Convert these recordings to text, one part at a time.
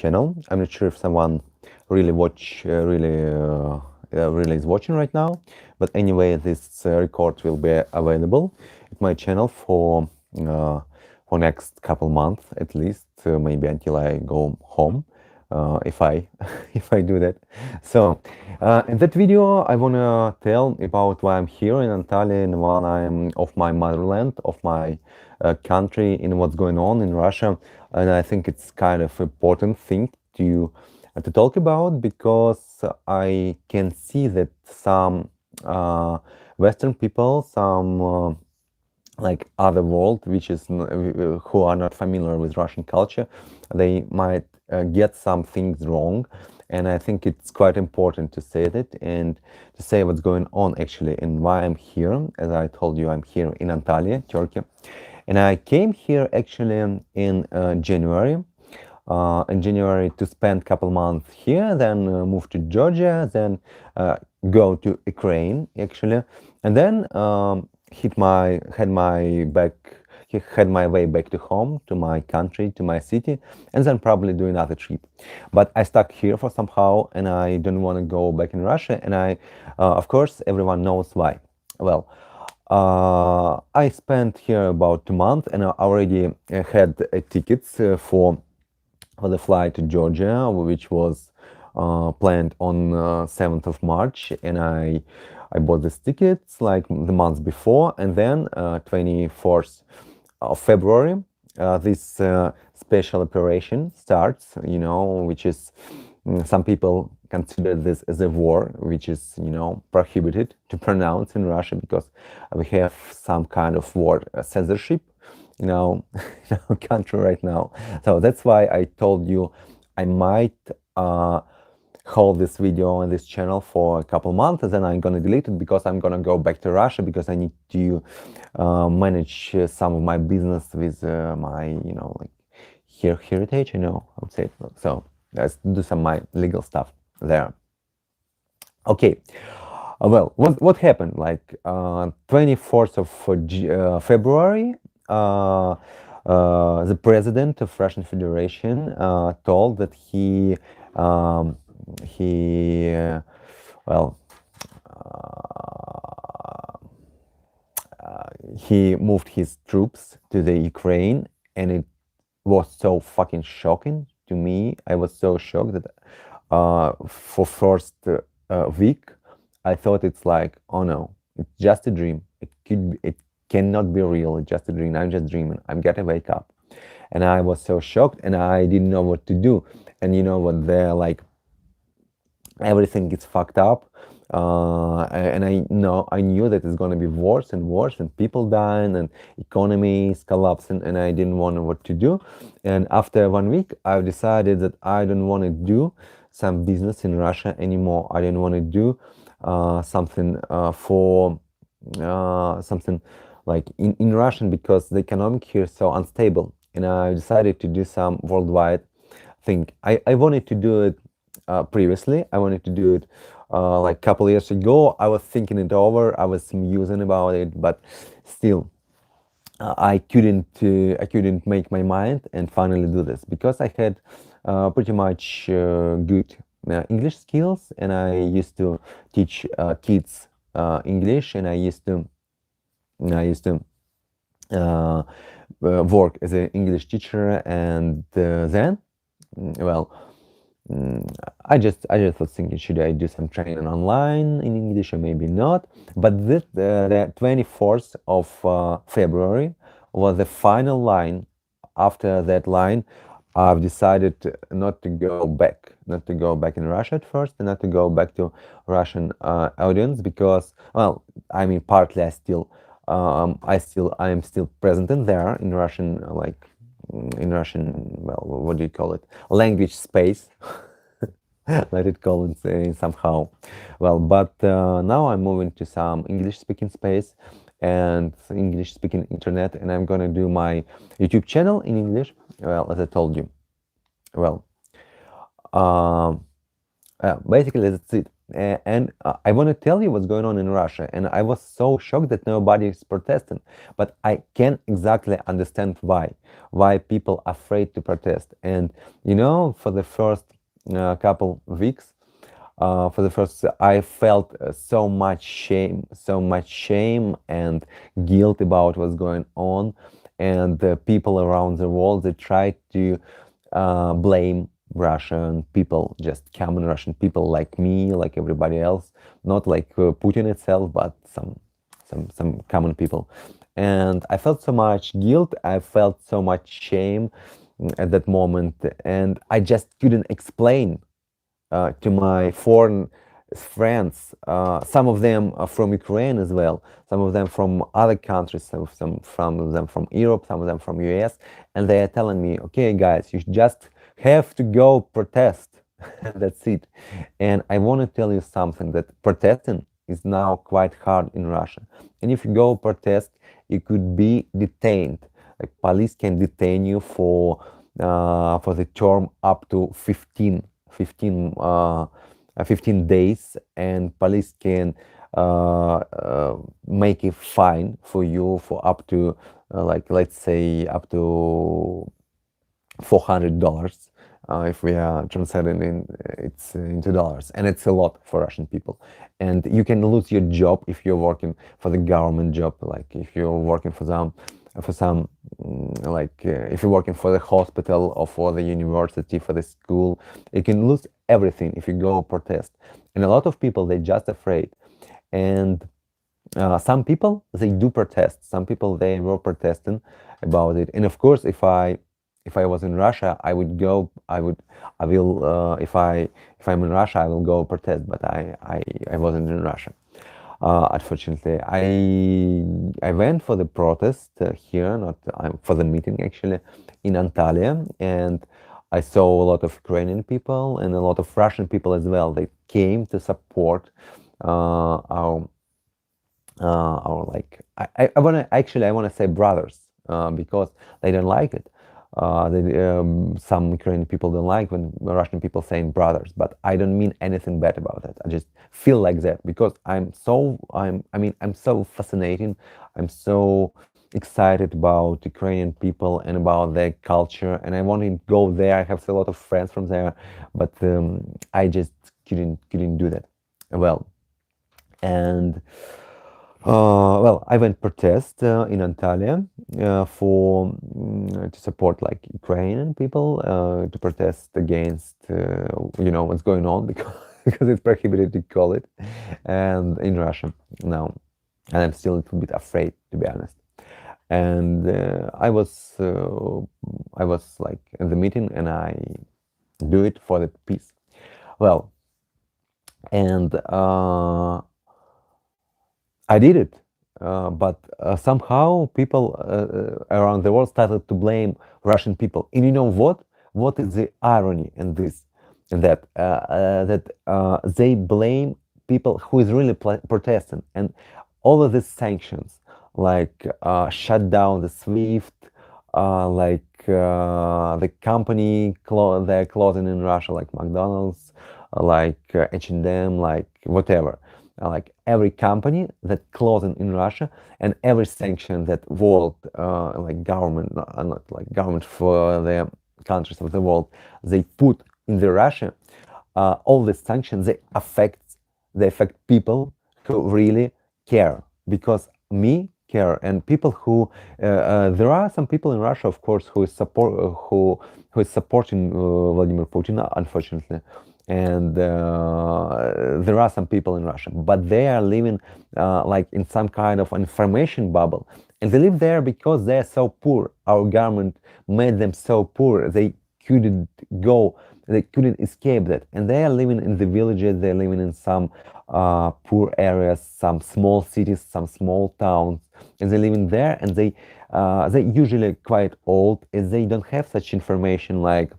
channel. I'm not sure if someone really really is watching right now, but anyway, this record will be available at my channel uh, for next couple months at least, maybe until I go home, if I if I do that. So in that video, I wanna tell about why I'm here in Antalya and why I'm of my motherland, of my country, and what's going on in Russia. And I think it's kind of important thing to talk about because I can see that some Western people, some like other world, which is who are not familiar with Russian culture, they might get some things wrong, and I think it's quite important to say that and to say what's going on actually and why I'm here. As I told you, I'm here in Antalya, Turkey, and I came here actually in January to spend couple months here, then move to Georgia, then go to Ukraine actually, and then had my way back to home, to my country, to my city, and then probably do another trip. But I stuck here for somehow, and I don't want to go back in Russia, and of course, everyone knows why. Well, I spent here about 2 months, and I already had tickets for the flight to Georgia, which was planned on 7th of March, and I bought these tickets like the month before, and then 24th of February, this special operation starts, which is some people consider this as a war, which is, prohibited to pronounce in Russia because we have some kind of war censorship in our, in our country right now. So that's why I told you I might hold this video on this channel for a couple months, and then I'm gonna delete it because I'm gonna go back to Russia because I need to manage some of my business with my, like heritage, I would say. So let's do some my legal stuff there. Okay. Well, what happened? Like 24th of February, the president of Russian Federation told that he well he moved his troops to the Ukraine, and it was so fucking shocking to me. I was so shocked that for first week I thought it's like, oh no, it's just a dream. It cannot be real. It's just a dream. I'm just dreaming. I'm gonna wake up. And I was so shocked, and I didn't know what to do. And you know what? They're like, everything gets fucked up. And I knew that it's gonna be worse and worse, and people dying, and economy is collapsing, and I didn't know what to do. And after 1 week, I've decided that I don't want to do some business in Russia anymore. I didn't want to do something for something like in Russian because the economic here is so unstable, and I decided to do some worldwide thing. I wanted to do it previously. I wanted to do it like a couple years ago. I was thinking it over. I was musing about it, but still, I couldn't make my mind and finally do this because I had pretty much good English skills, and I used to teach kids English, and I used to work as an English teacher, and then, well, I just was thinking, should I do some training online in English or maybe not? But the 24th of February was the final line. After that line, I've decided not to go back in Russia at first, and not to go back to Russian audience because, well, I mean, partly I am still present in there in Russian, like in Russian, well, what do you call it? Language space. Let it call it somehow. Well, but now I'm moving to some English-speaking space and English-speaking internet, and I'm gonna do my YouTube channel in English. Well, as I told you. Well, Basically, that's it. And I want to tell you what's going on in Russia. And I was so shocked that nobody is protesting. But I can't exactly understand why people are afraid to protest. And for the first couple weeks, for the first, I felt so much shame and guilt about what's going on, and the people around the world, they try to blame Russian people, just common Russian people like me, like everybody else, not like Putin itself, but some common people. And I felt so much guilt, I felt so much shame at that moment, and I just couldn't explain to my foreign friends. Some of them are from Ukraine as well. Some of them from other countries. Some from them from Europe. Some of them from US. And they are telling me, "Okay, guys, you just have to go protest." That's it. And I want to tell you something, that protesting is now quite hard in Russia. And if you go protest, you could be detained. Like police can detain you for the term up to 15 days, and police can make a fine for you for up to like, let's say, up to $400, if we are translating into dollars, and it's a lot for Russian people. And you can lose your job if you're working for the government job, like if you're working for some if you're working for the hospital or for the university, for the school, you can lose everything if you go protest. And a lot of people, they're just afraid. And some people, they do protest. Some people, they were protesting about it. And of course, if I was in Russia, I would go. I will. If I'm in Russia, I will go protest. But I wasn't in Russia. Unfortunately, I went for the protest here, not for the meeting actually, in Antalya, and I saw a lot of Ukrainian people and a lot of Russian people as well. They came to support our like I want to say brothers, because they don't like it. Some Ukrainian people don't like when Russian people saying brothers, but I don't mean anything bad about it. I just feel like that because I'm so fascinating. I'm so excited about Ukrainian people and about their culture, and I want to go there. I have a lot of friends from there, but I just couldn't do that. Well, and I went protest in Antalya for to support like Ukrainian people to protest against what's going on because it's prohibited to call it, and in Russia now, and I'm still a little bit afraid, to be honest. And I was like in the meeting, and I do it for the peace. Well, and I did it, but somehow people around the world started to blame Russian people. And you know what? What is the irony in this? In that they blame people who is really protesting, and all of these sanctions, like shut down the SWIFT, the company they're closing in Russia, like McDonald's, like H&M, like whatever, like every company that closing in Russia, and every sanction that world like government, not like government for the countries of the world, they put in the Russia, all the sanctions, they affect people who really care, because me care, and people who there are some people in Russia, of course, who is supporting Vladimir Putin, unfortunately. And there are some people in Russia, but they are living like in some kind of information bubble, and they live there because they are so poor. Our government made them so poor, couldn't go they couldn't escape that, and they are living in the villages. They're living in some poor areas, some small cities, some small towns, and they're living there, and they usually quite old, and they don't have such information like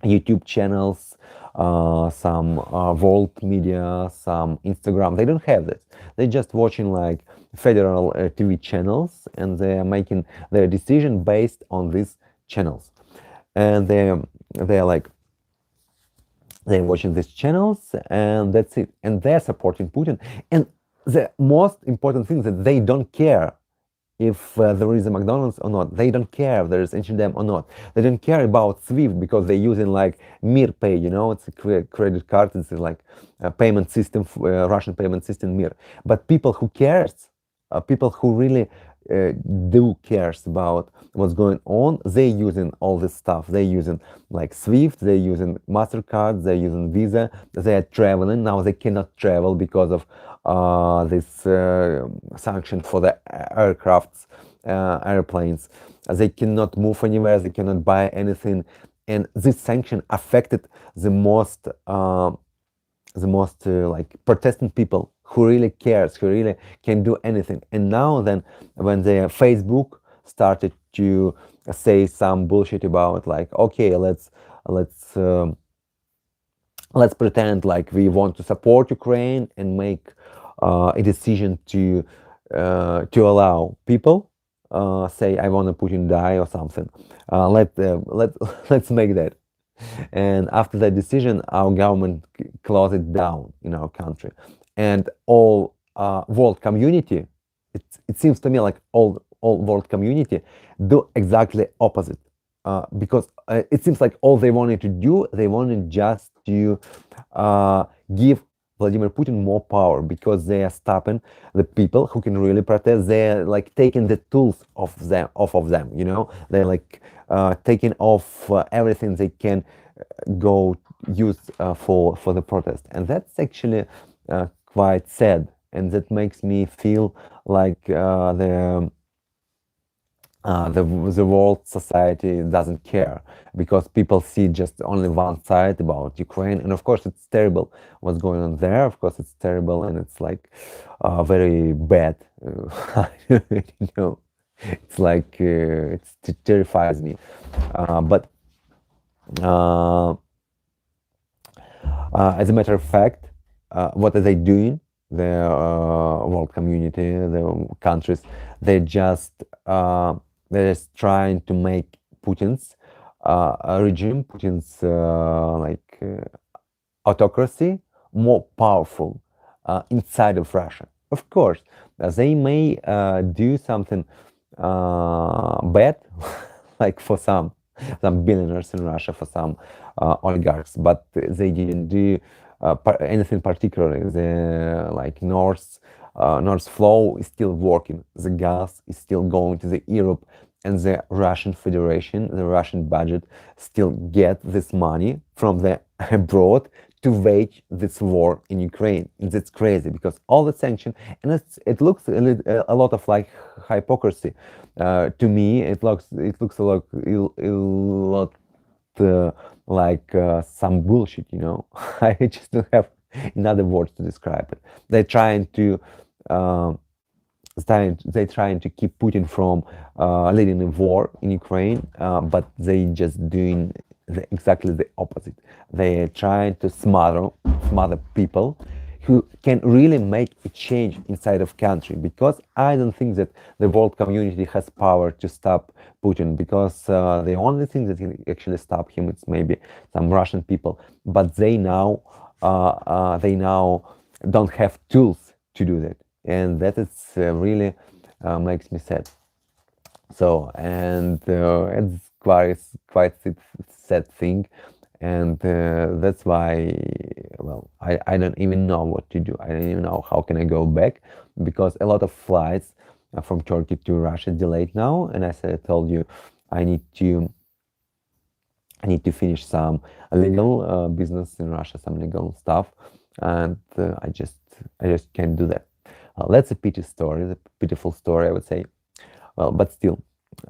YouTube channels, some world media, some Instagram. They don't have this. They're just watching like federal TV channels, and they are making their decision based on these channels. And they're like They're watching these channels, and that's it. And they're supporting Putin. And the most important thing is that they don't care if there is a McDonald's or not. They don't care if there is H&M or not. They don't care about Swift because they're using like Mir Pay, it's a credit card. It's like a payment system, Russian payment system, Mir. But people who cares, people who really do cares about what's going on, they're using all this stuff. They're using like Swift, they're using MasterCard, they're using Visa, they're traveling. Now they cannot travel because of this sanction for the aircrafts, airplanes. They cannot move anywhere, they cannot buy anything. And this sanction affected the most like protesting people who really cares, who really can do anything. And now then, when the Facebook started to say some bullshit about like, okay, let's pretend like we want to support Ukraine and make a decision to allow people say I want to Putin die or something. Let's make that. And after that decision, our government closed it down in our country, and all world community. It seems to me like all world community do exactly opposite, because it seems like all they wanted to do, they wanted just to give Vladimir Putin more power, because they are stopping the people who can really protest. They're like taking the tools off of them. They're like taking off everything they can go use for the protest, and that's actually quite sad, and that makes me feel like the world society doesn't care, because people see just only one side about Ukraine. And of course it's terrible what's going on there. Of course it's terrible, and it's like very bad. you know it's like it terrifies me, but as a matter of fact, what are they doing? The world community, the countries, they just they're just trying to make Putin's regime, Putin's autocracy more powerful inside of Russia. Of course, they may do something bad, like for some billionaires in Russia, for some oligarchs, but they didn't do anything particularly. The like North flow is still working. The gas is still going to the Europe, and the Russian Federation, the Russian budget, still get this money from the abroad to wage this war in Ukraine. And that's crazy, because all the sanction, and it looks a lot of like hypocrisy to me. It looks a lot like some bullshit. I just don't have another words to describe it. They're trying to keep Putin from leading a war in Ukraine, but they just doing exactly the opposite. They're trying to smother people who can really make a change inside of country, because I don't think that the world community has power to stop Putin, because the only thing that can actually stop him is maybe some Russian people, but they now don't have tools to do that, and that is really makes me sad. So, and it's quite a sad thing, and that's why, well, I don't even know what to do. I don't even know how can I go back, because a lot of flights from Turkey to Russia delayed now, and as I told you, I need to finish some legal business in Russia, some legal stuff, and I just can't do that. That's a pitiful story, I would say. Well, but still,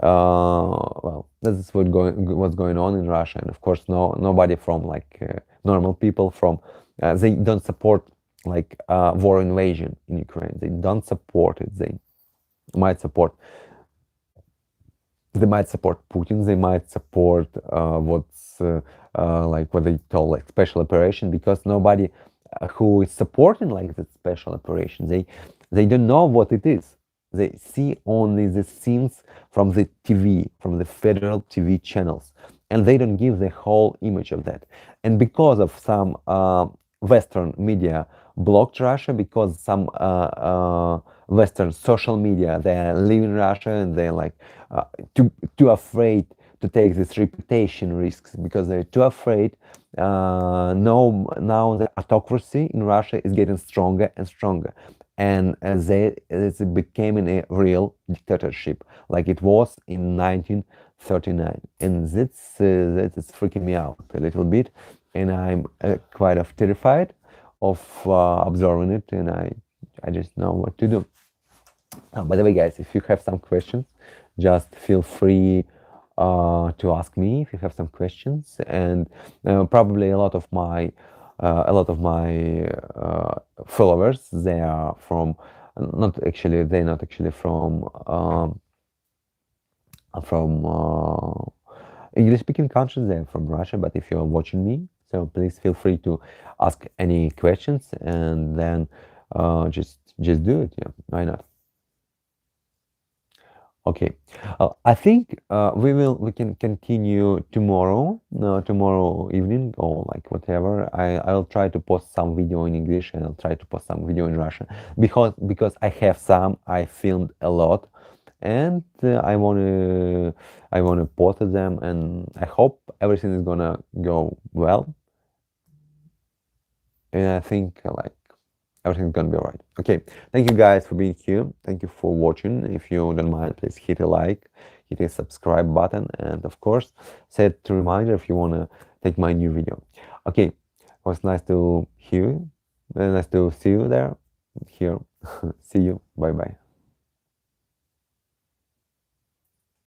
well, this is what's going on in Russia, and of course, nobody from like normal people from they don't support like war invasion in Ukraine. They don't support it. They might support Putin. They might support what's like what they call like special operation, because nobody who is supporting like the special operation, they don't know what it is. They see only the scenes from the TV, from the federal TV channels, and they don't give the whole image of that. And because of some Western media blocked Russia, because some Western social media, they live in Russia and they're like uh, too afraid to take these reputation risks because they're too afraid. No, now the autocracy in Russia is getting stronger and stronger, and it became a real dictatorship like it was in 1939, and that is freaking me out a little bit, and I'm quite of terrified of observing it, and I just know what to do. By the way, guys, if you have some questions, just feel free to ask me if you have some questions, and probably a lot of my followers, they are from they're not actually from English speaking countries, they're from Russia, but if you're watching me, so please feel free to ask any questions, and then just do it. Yeah, why not? Okay, I think we can continue tomorrow, tomorrow evening or like whatever. I'll try to post some video in English and I'll try to post some video in Russian because I have some. I filmed a lot, and I wanna post them, and I hope everything is gonna go well. And I think like everything's gonna be all right. Okay, thank you guys for being here. Thank you for watching. If you don't mind, please hit a like, hit a subscribe button, and of course, set a reminder if you wanna take my new video. Okay, it was nice to hear you. Nice to see you there. Here, see you. Bye bye.